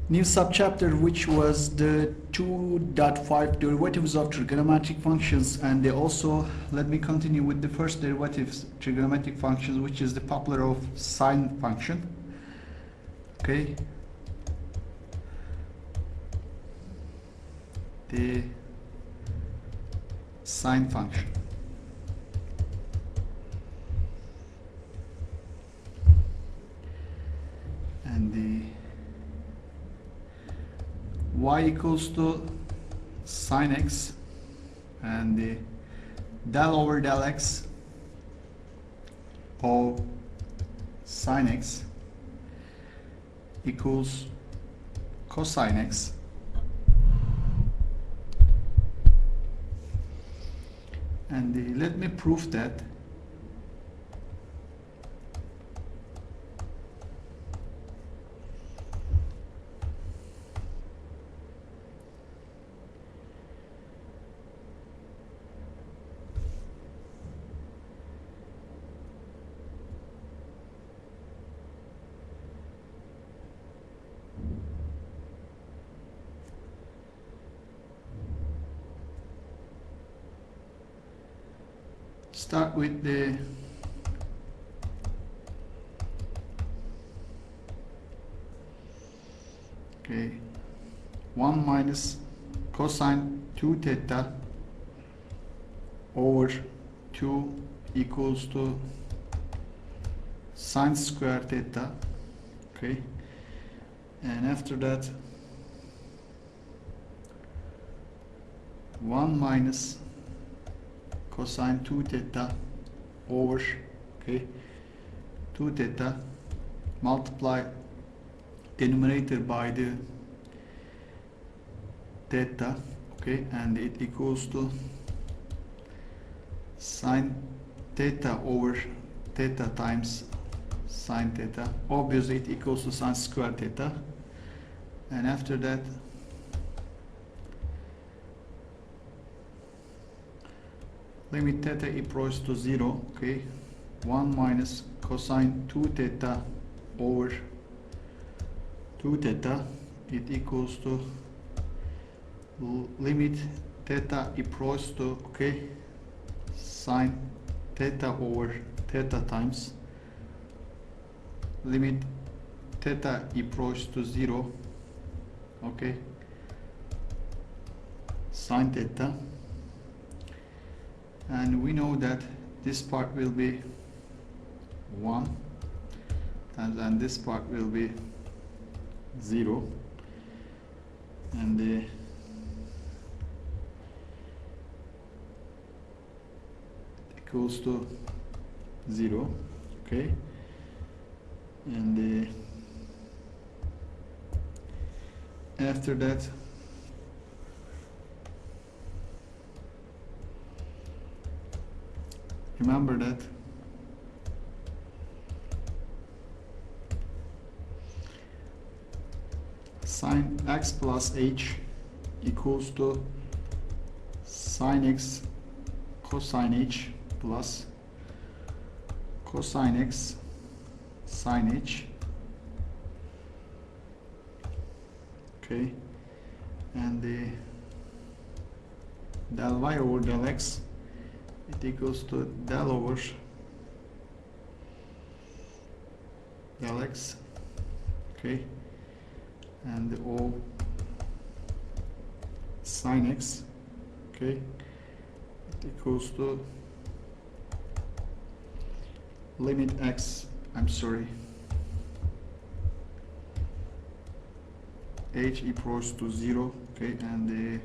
New subchapter, which was the 2.5 derivatives of trigonometric functions, and they also, let me continue with the first derivatives, trigonometric functions, which is the popular of sine function. Okay, the sine function. And the y equals to sine x, and the del over del x of sine x equals cosine x, and let me prove that start with the okay 1 minus cosine 2 theta over 2 equals to sine square theta. Okay, and after that 1 minus cosine 2 theta over, okay, 2 theta, multiply denominator by the theta, okay, and it equals to sine theta over theta times sine theta. Obviously it equals to sine square theta, and after that limit theta approaches to 0, okay, 1 minus cosine 2 theta over 2 theta, it equals to limit theta approaches to, okay, sine theta over theta times limit theta approaches to 0, okay, sine theta. And we know that this part will be 1 and then this part will be 0, and the equals to 0, okay, and after that remember that sine x plus h equals to sine x cosine h plus cosine x sine h, okay, and the del y over del x, it equals to del over del x, okay, and the O sine x, okay, it equals to limit x, h approaches to 0, okay, and the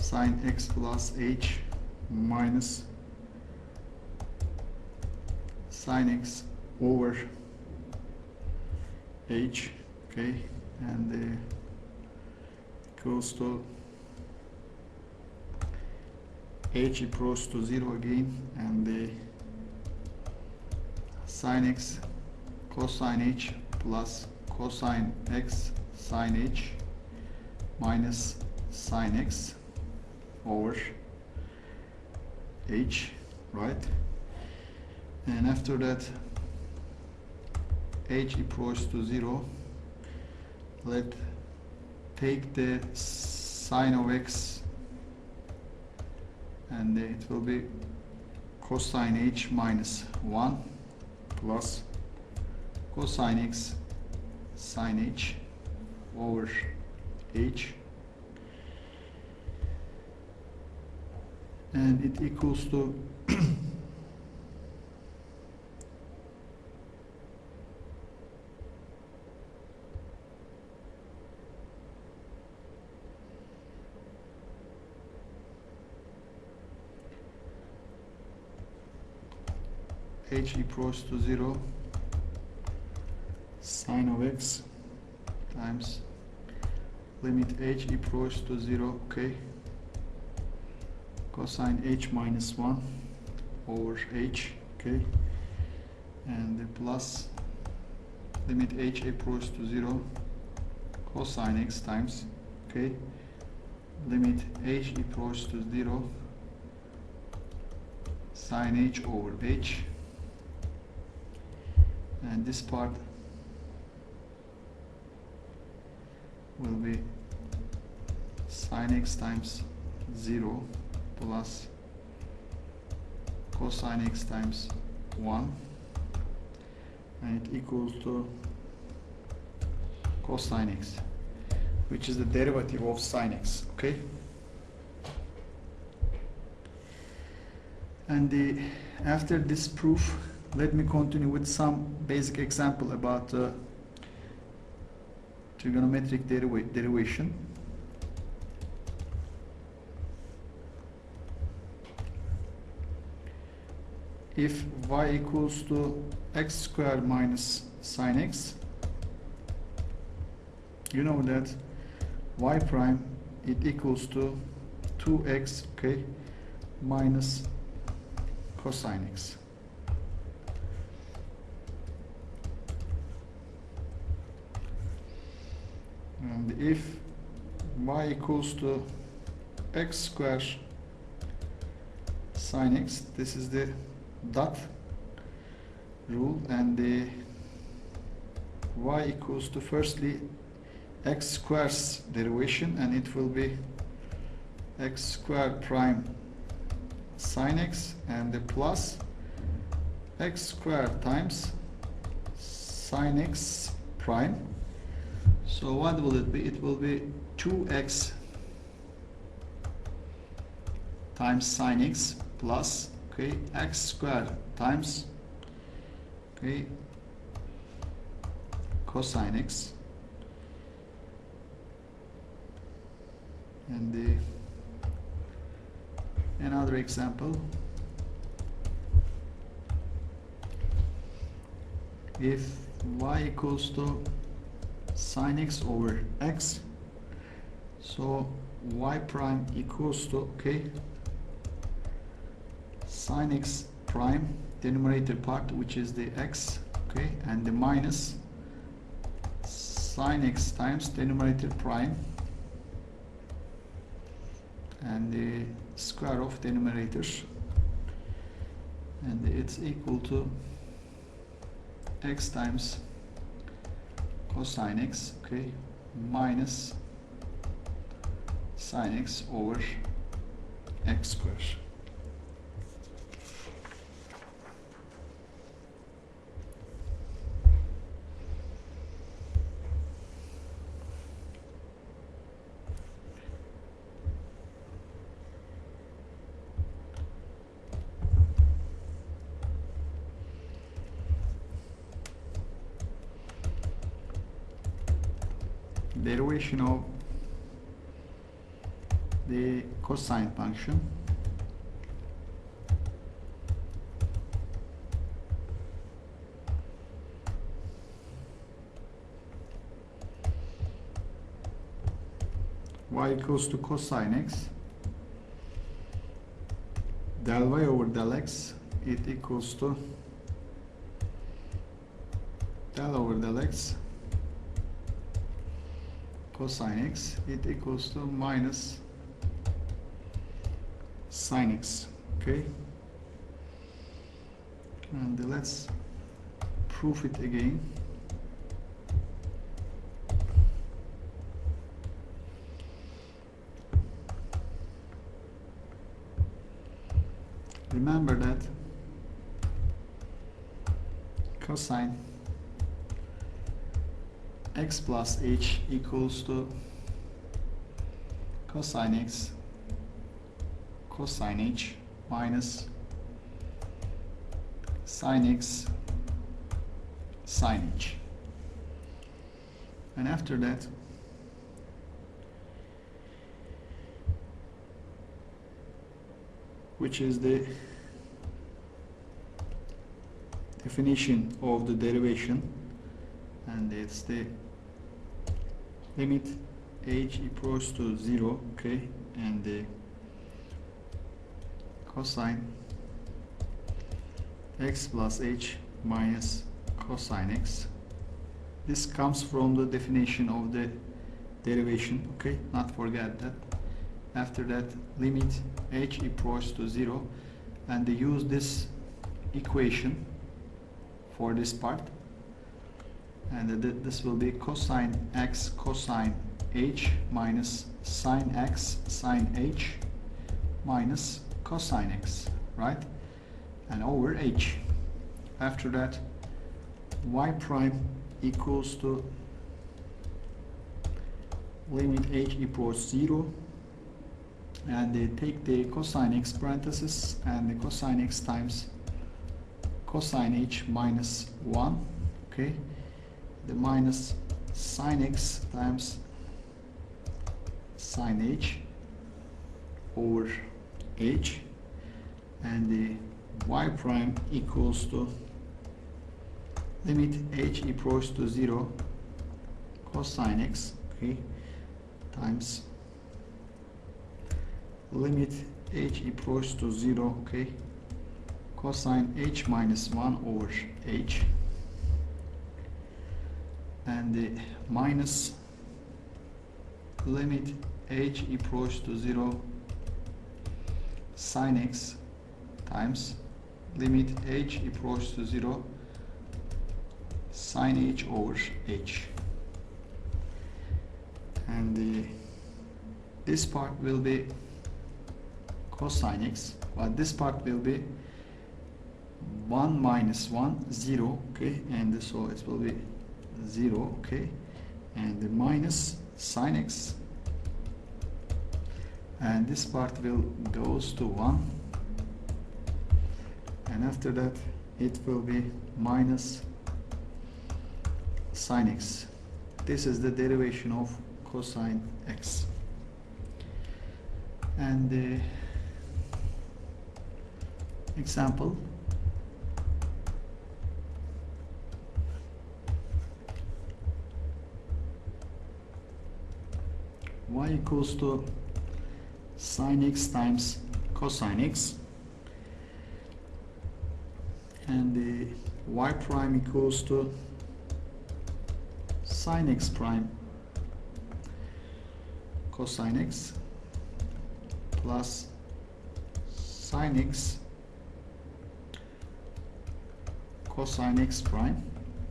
sine x plus h minus sine x over h, okay, and equals to h approaches to 0 again, and the sine x cosine h plus cosine x sine h minus sine x over h, right? And after that h approaches to 0, let take the sine of x, and it will be cosine h minus 1 plus cosine x sine h over h, and it equals to h equals to 0 sine of x times limit h equals to 0, okay, cosine h minus 1 over h, okay, and the plus limit h equals to 0 cosine x times, okay, limit h equals to 0 sine h over h, and this part will be sine x times 0 plus cosine x times 1, and it equals to cosine x, which is the derivative of sine x, okay. And after this proof, let me continue with some basic example about trigonometric derivation. If y equals to x squared minus sine x, you know that y prime it equals to 2x, okay, minus cosine x. And if y equals to x squared sine x, this is the dot rule, and the y equals to firstly x squares derivation, and it will be x squared prime sine x, and the plus x squared times sine x prime. So what will it be? It will be 2x times sine x plus, okay, x squared times, okay, cosine x, and another example, if y equals to sine x over x, so y prime equals to, okay, sine x prime denominator part, which is the x, okay, and the minus sine x times denominator prime, and the square of denominators, and it's equal to x times cosine x, okay, minus sine x over x squared. Derivation of the cosine function. Y equals to cosine x, del y over del x, it equals to del over del x cosine x, it equals to minus sine x, okay, and let's prove it again. remember that cosine x plus h equals to cosine x cosine h minus sine x sine h. And after that, which is the definition of the derivation, and it's the limit h equals to 0, okay, and the cosine x plus h minus cosine x. This comes from the definition of the derivation, okay, not forget that. After that, limit h equals to 0, and they use this equation for this part, and this will be cosine x cosine h minus sine x sine h minus cosine x, right, and over h. After that, y prime equals to limit h equals 0, and they take the cosine x parenthesis and the cosine x times cosine h minus 1, okay, the minus sine x times sine h over h, and the y prime equals to limit h equals to 0 cosine x, okay, times limit h equals to 0, okay, cosine h minus 1 over h, and the minus limit h equals to 0 sine x times limit h equals to 0 sine h over h, and this part will be cosine x, but this part will be 1 minus 1 0, okay, and so it will be 0, okay, and the minus sine x, and this part will goes to 1, and after that it will be minus sine x. This is the derivation of cosine x. And the example, y equals to sine x times cosine x, and the y prime equals to sine x prime cosine x plus sine x cosine x prime,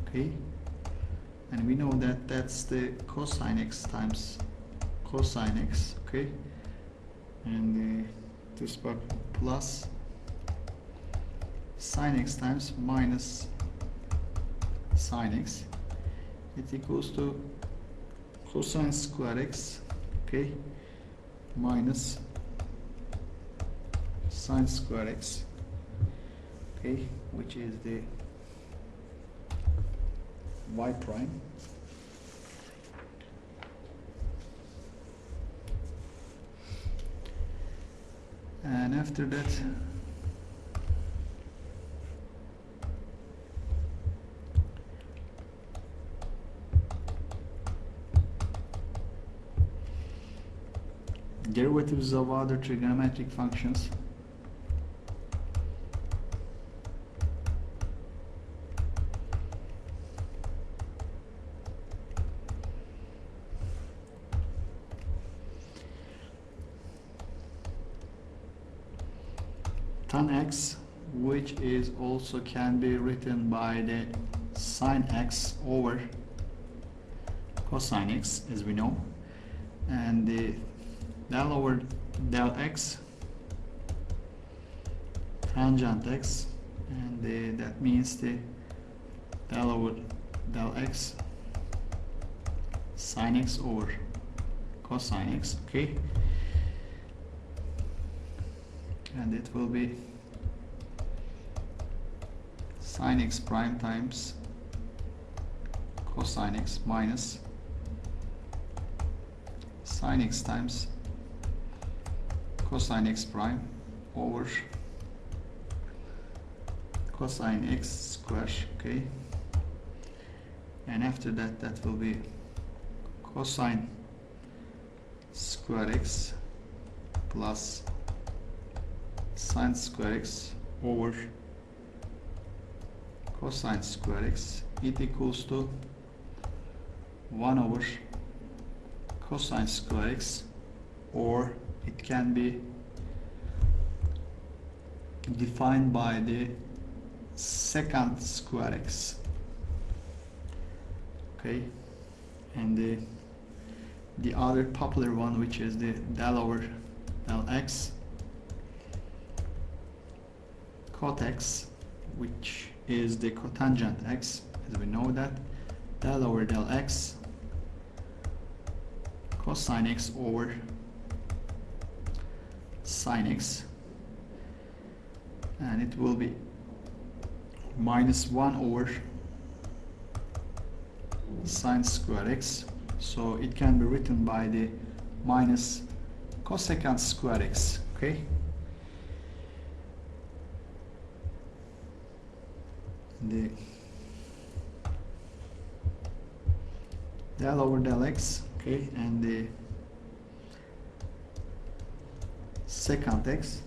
okay, and we know that that's the cosine x times cosine x, okay, and this part plus sine x times minus sine x, it equals to cosine square x, okay, minus sine square x, okay, which is the y prime. And after that, derivatives of other trigonometric functions. Tan x, which is also can be written by the sine x over cosine x, as we know, and the del over del x tangent x, and that means the del over del x sine x over cosine x, okay, and it will be sine x prime times cosine x minus sine x times cosine x prime over cosine x square, okay, and after that that will be cosine square x plus sine square x over cosine square x, it equals to 1 over cosine square x, or it can be defined by the secant square x, okay, and the other popular one, which is the del over del x cot x, which is the cotangent x, as we know that, del over del x cosine x over sine x, and it will be minus 1 over sine square x, so it can be written by the minus cosecant square x, okay. The del over del x, okay, and the secant x.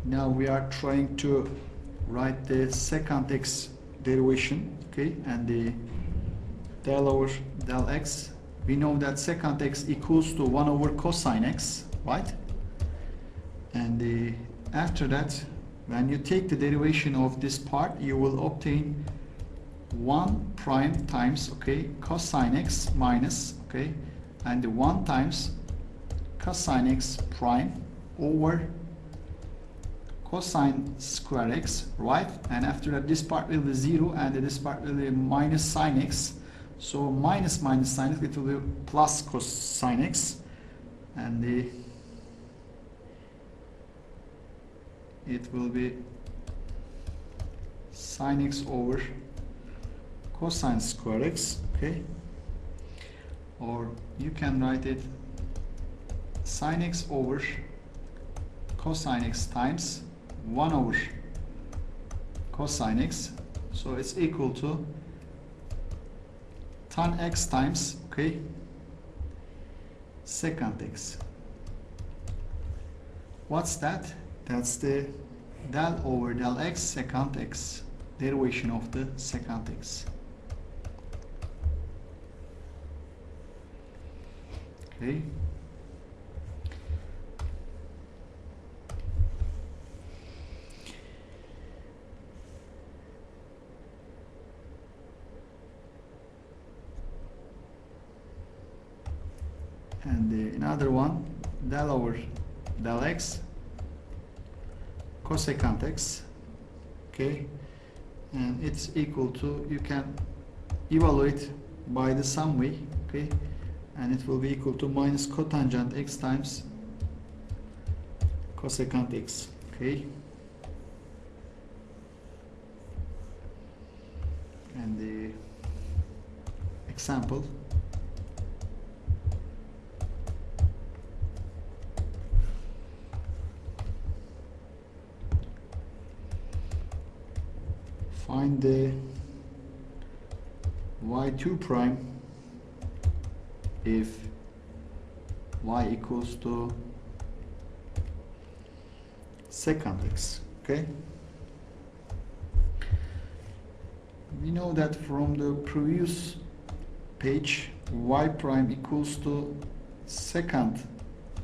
Now we are trying to write the secant x derivation, okay, and the del over del x. We know that secant x equals to 1 over cosine x, right? And after that, when you take the derivation of this part, you will obtain 1 prime times, okay, cosine x minus, okay, and the 1 times cosine x prime over cosine square x, right? And after that, this part will be 0, and this part will be minus sine x. So minus minus sine x, it will be plus cosine x, and it will be sine x over cosine square x, okay, or you can write it sine x over cosine x times 1 over cosine x, so it's equal to tan x times, okay, secant x. What's that? That's the del over del x secant x, derivation of the secant x. Okay. And another one, del over del x cosecant x, okay, and it's equal to, you can evaluate by the sum way, okay, and it will be equal to minus cotangent x times cosecant x, okay, and the example, find the y2 prime if y equals to secant x, okay. We know that from the previous page, y prime equals to secant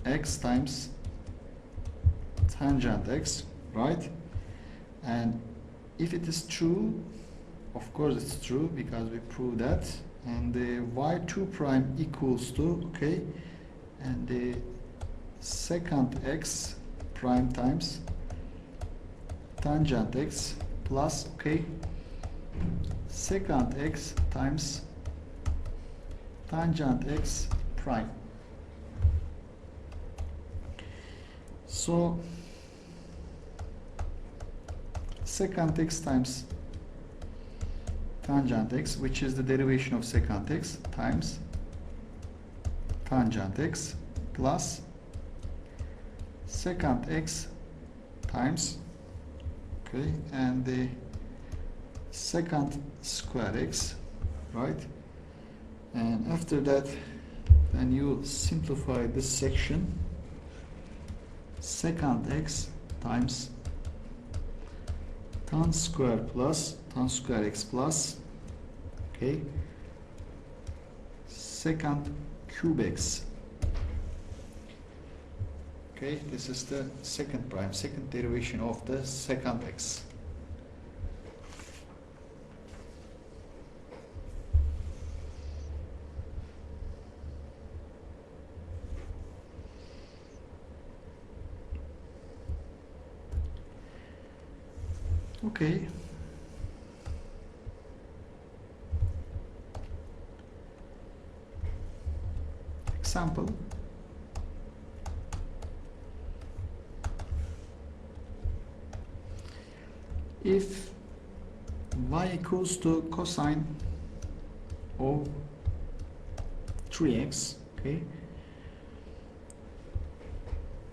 x times tangent x, right? And if it is true, of course it's true because we proved that, and the y2 prime equals to, okay, and the secant x prime times tangent x plus, okay, secant x times tangent x prime. So secant x times tangent x, which is the derivation of secant x, times tangent x plus secant x times, okay, and the secant square x, right? And after that, then you simplify this section, secant x times tan square x plus, okay, secant cube x. Okay, this is the second derivation of the secant x. Okay. Example. If y equals to cosine of 3x, okay,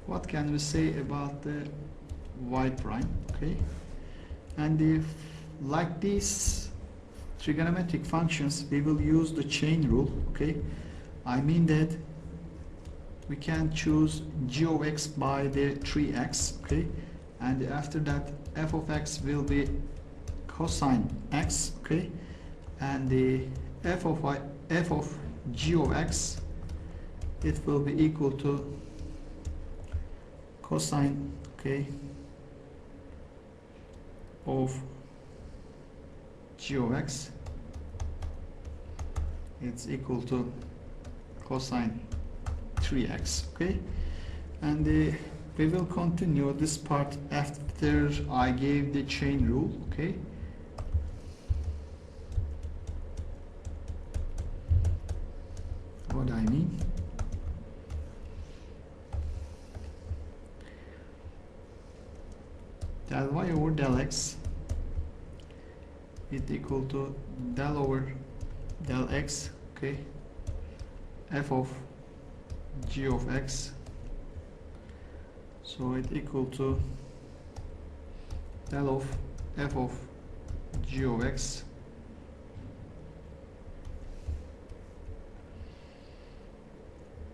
what can we say about the y prime, okay? And if like these trigonometric functions, we will use the chain rule, okay? I mean that we can choose g of x by the 3x, okay? And after that, f of x will be cosine x, okay? And the f of g of x, it will be equal to cosine, okay, of g of x. It's equal to cosine 3x, okay? And we will continue this part after I gave the chain rule, okay? What I mean? Del y over del x is equal to del over del x, okay? F of g of x, so it equal to del of f of g of x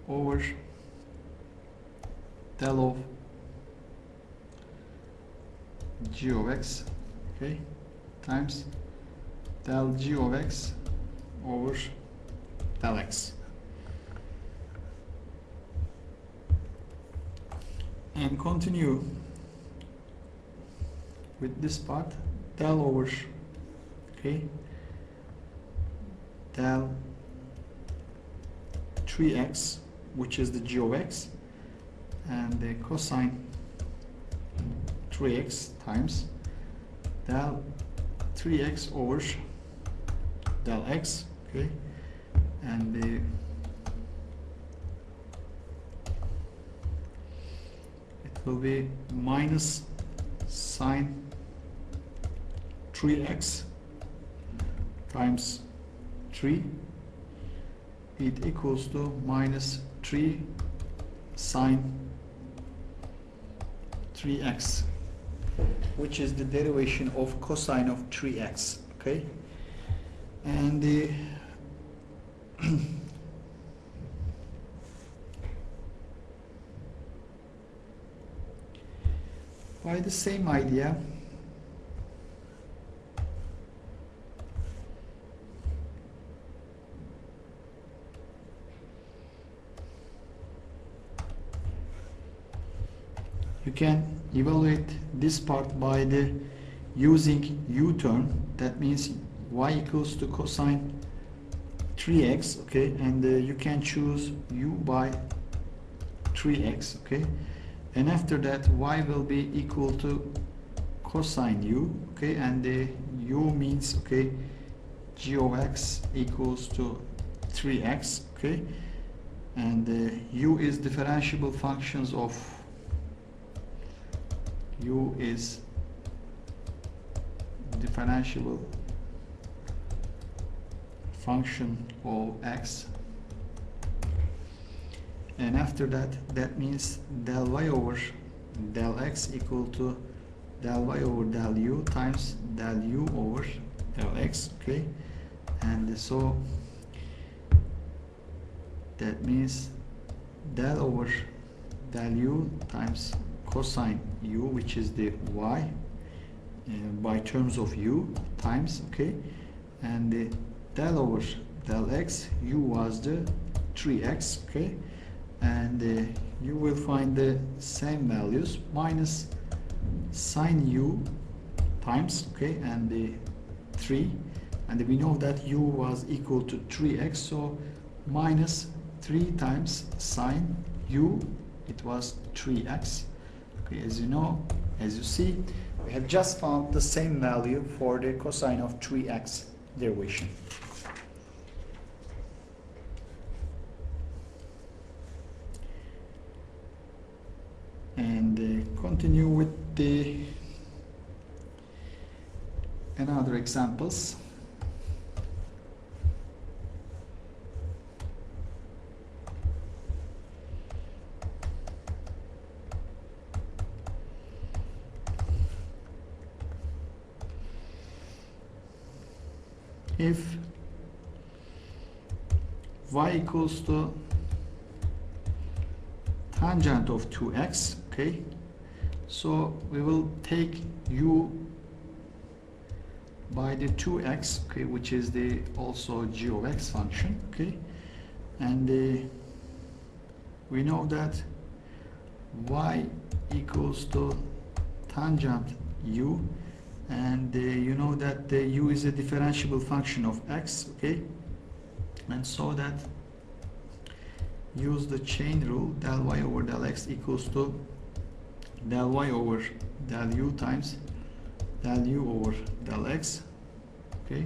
over del of g of x, okay, times del g of x over del x. And continue with this part, del over, okay, del 3x, which is the g of x, and the cosine 3x times del 3x over del x, okay, and the will be minus sine 3x times 3, it equals to minus 3 sine 3x, which is the derivation of cosine of 3x, okay? And the by the same idea, you can evaluate this part by the using U-turn. That means y equals to cosine 3x, okay, and you can choose u by 3x, okay, and after that y will be equal to cosine u, okay, and the u means, okay, g of x equals to 3x, okay, and u is differentiable functions of u is differentiable function of x, and after that, that means del y over del x equal to del y over del u times del u over del x, okay, and so that means del over del u times cosine u, which is the y by terms of u times, okay, and del over del x, u was the 3x, okay, and you will find the same values minus sine u times, okay, and the 3, and we know that u was equal to 3x, so minus 3 times sine u, it was 3x, okay. As you know, as you see, we have just found the same value for the cosine of 3x derivation. And continue with the another examples. If y equals to tangent of 2x, okay, so we will take u by the 2x, okay, which is the also g of x function, okay, and we know that y equals to tangent u, and you know that the u is a differentiable function of x, okay, and so that use the chain rule, del y over del x equals to del y over del u times del u over del x, okay,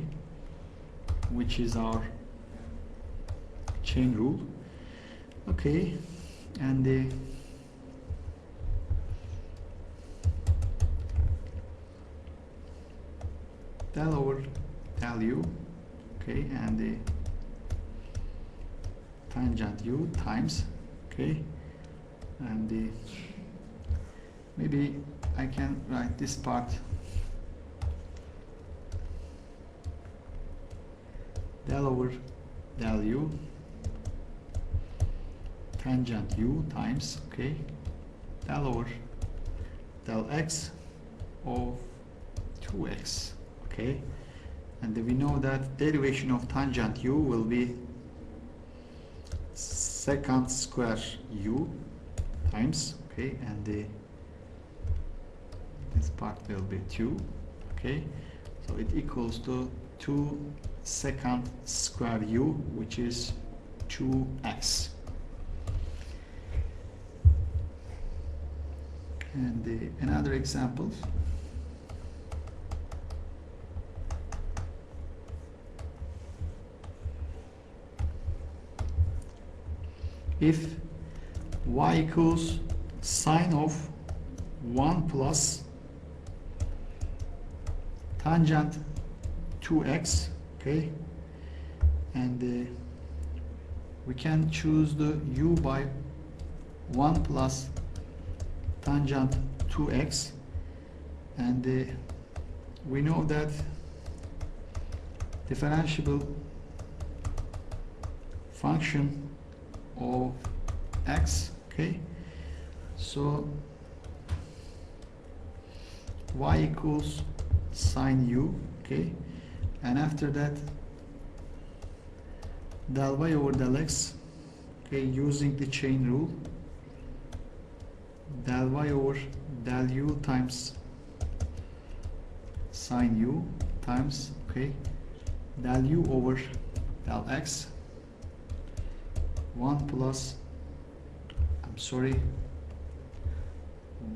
which is our chain rule, okay, and del over del u, okay, and the tangent u times, okay, and maybe I can write this part del over del u tangent u times, okay, del over del x of 2x, okay, and we know that derivation of tangent u will be secant square u times, okay, and this part will be 2, okay, so it equals to 2 secant square u, which is 2x. And another example. If y equals sine of 1 plus tangent 2x, okay, and we can choose the u by 1 plus tangent 2x, and we know that differentiable function of x, okay, so y equals sine u, okay, and after that del y over del x, okay, using the chain rule, del y over del u times sine u times, okay, del u over del x, 1 plus, I'm sorry,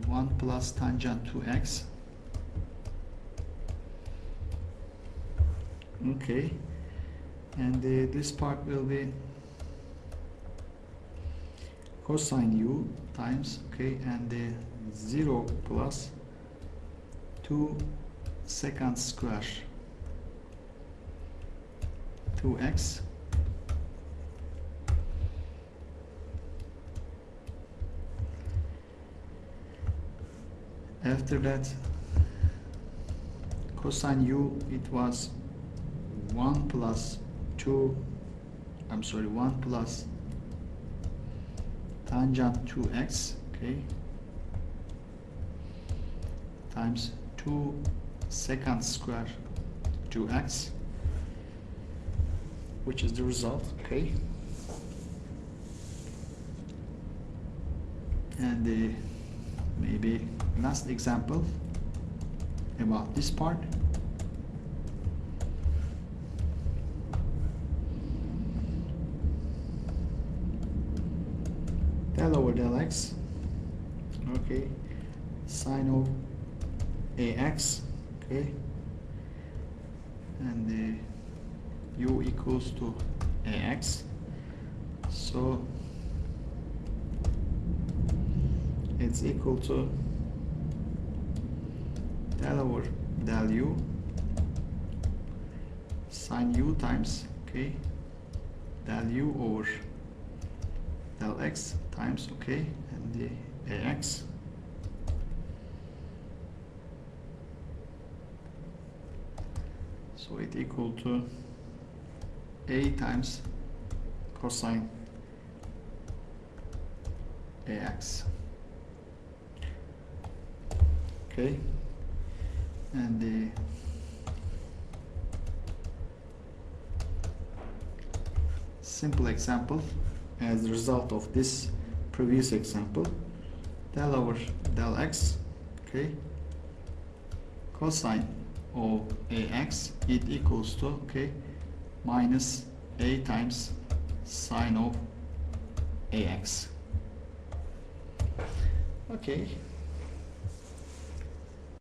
1 plus tangent 2x, Okay, and this part will be cosine u times, okay, and 0 plus 2 secant square 2x after that cosine u, it was 1 plus 1 plus tangent 2x, okay, times 2 secant square 2x, which is the result, okay. And maybe last example about this part. Del over del x, okay, sine of ax, okay, and u equals to ax, so it's equal to del over del u sine u times, okay, del u over del x times, okay, and the ax, so it equal to a times cosine ax, okay, and the simple example as a result of this previous example, del over del x, okay, cosine of ax, it equals to, okay, minus a times sine of ax. Okay.